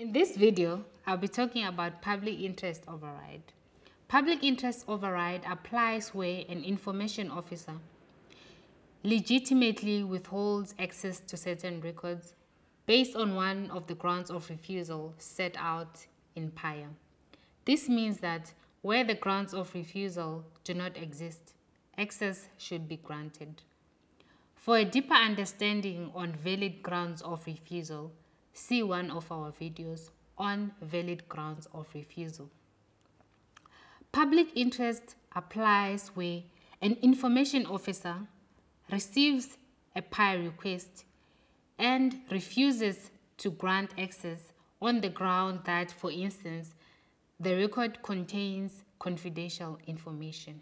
In this video, I'll be talking about public interest override. Public interest override applies where an information officer legitimately withholds access to certain records based on one of the grounds of refusal set out in PIA. This means that where the grounds of refusal do not exist, access should be granted. For a deeper understanding on valid grounds of refusal, see one of our videos on valid grounds of refusal. Public interest applies where an information officer receives a PIA request and refuses to grant access on the ground that, for instance, the record contains confidential information.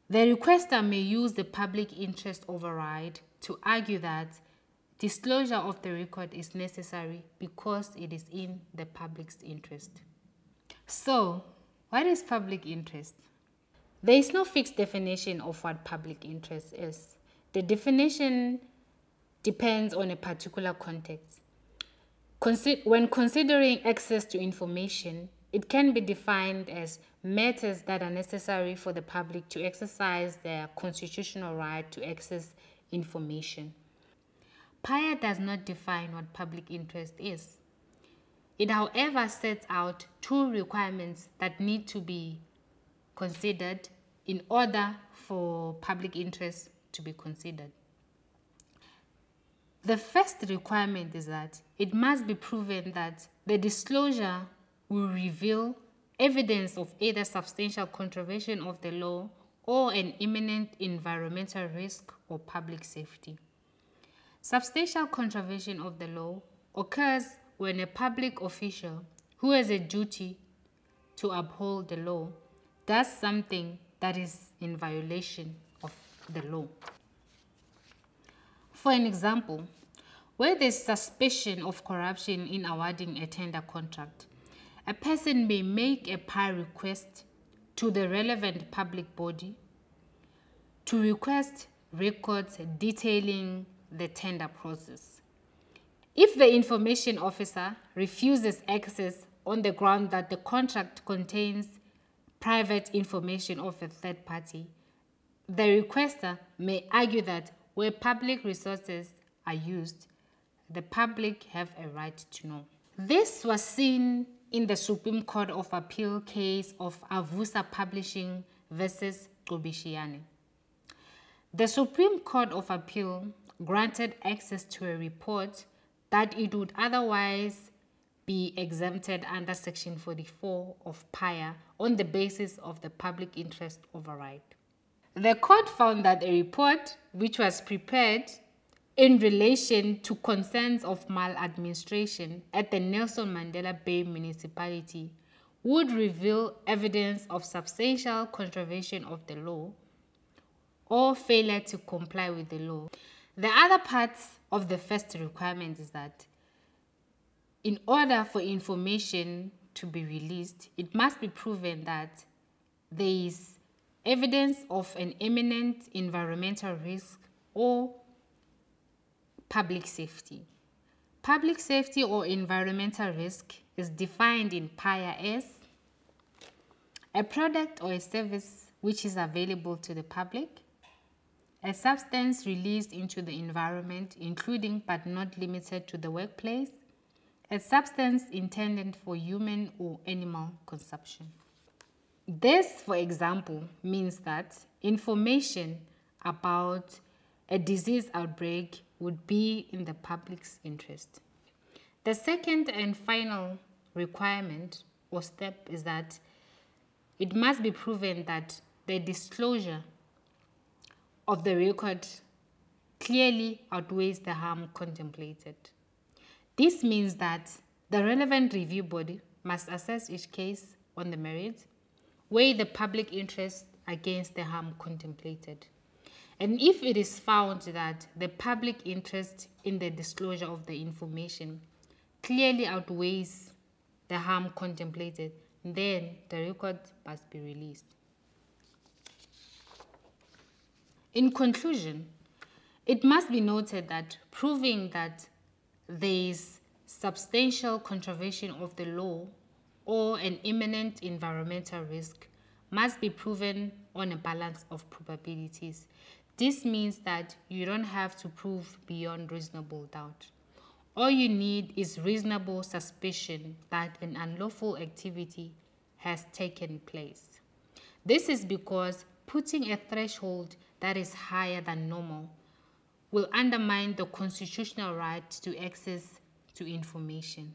The requester may use the public interest override to argue that disclosure of the record is necessary because it is in the public's interest. So, what is public interest? There is no fixed definition of what public interest is. The definition depends on a particular context. When considering access to information, it can be defined as matters that are necessary for the public to exercise their constitutional right to access information. PIA does not define what public interest is. It, however, sets out two requirements that need to be considered in order for public interest to be considered. The first requirement is that it must be proven that the disclosure will reveal evidence of either substantial contravention of the law or an imminent environmental risk or public safety. Substantial contravention of the law occurs when a public official who has a duty to uphold the law does something that is in violation of the law. For an example, where there is suspicion of corruption in awarding a tender contract, a person may make a PIA request to the relevant public body to request records detailing the tender process. If the information officer refuses access on the ground that the contract contains private information of a third party, the requester may argue that where public resources are used, the public have a right to know. This was seen in the Supreme Court of Appeal case of Avusa Publishing versus Gobishiane. The Supreme Court of Appeal granted access to a report that it would otherwise be exempted under Section 44 of PIA on the basis of the public interest override. The court found that a report which was prepared in relation to concerns of maladministration at the Nelson Mandela Bay municipality would reveal evidence of substantial contravention of the law or failure to comply with the law. The other part of the first requirement is that in order for information to be released, it must be proven that there is evidence of an imminent environmental risk or public safety. Public safety or environmental risk is defined in PIA as a product or a service which is available to the public, a substance released into the environment, including but not limited to the workplace, a substance intended for human or animal consumption. This, for example, means that information about a disease outbreak would be in the public's interest. The second and final requirement or step is that it must be proven that the disclosure of the record clearly outweighs the harm contemplated. This means that the relevant review body must assess each case on the merits, weigh the public interest against the harm contemplated. And if it is found that the public interest in the disclosure of the information clearly outweighs the harm contemplated, then the record must be released. In conclusion, it must be noted that proving that there is substantial contravention of the law, or an imminent environmental risk must be proven on a balance of probabilities. This means that you don't have to prove beyond reasonable doubt. All you need is reasonable suspicion that an unlawful activity has taken place. This is because putting a threshold that is higher than normal will undermine the constitutional right to access to information.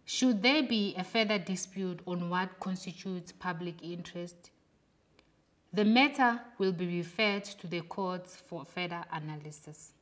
Should there be a further dispute on what constitutes public interest, the matter will be referred to the courts for further analysis.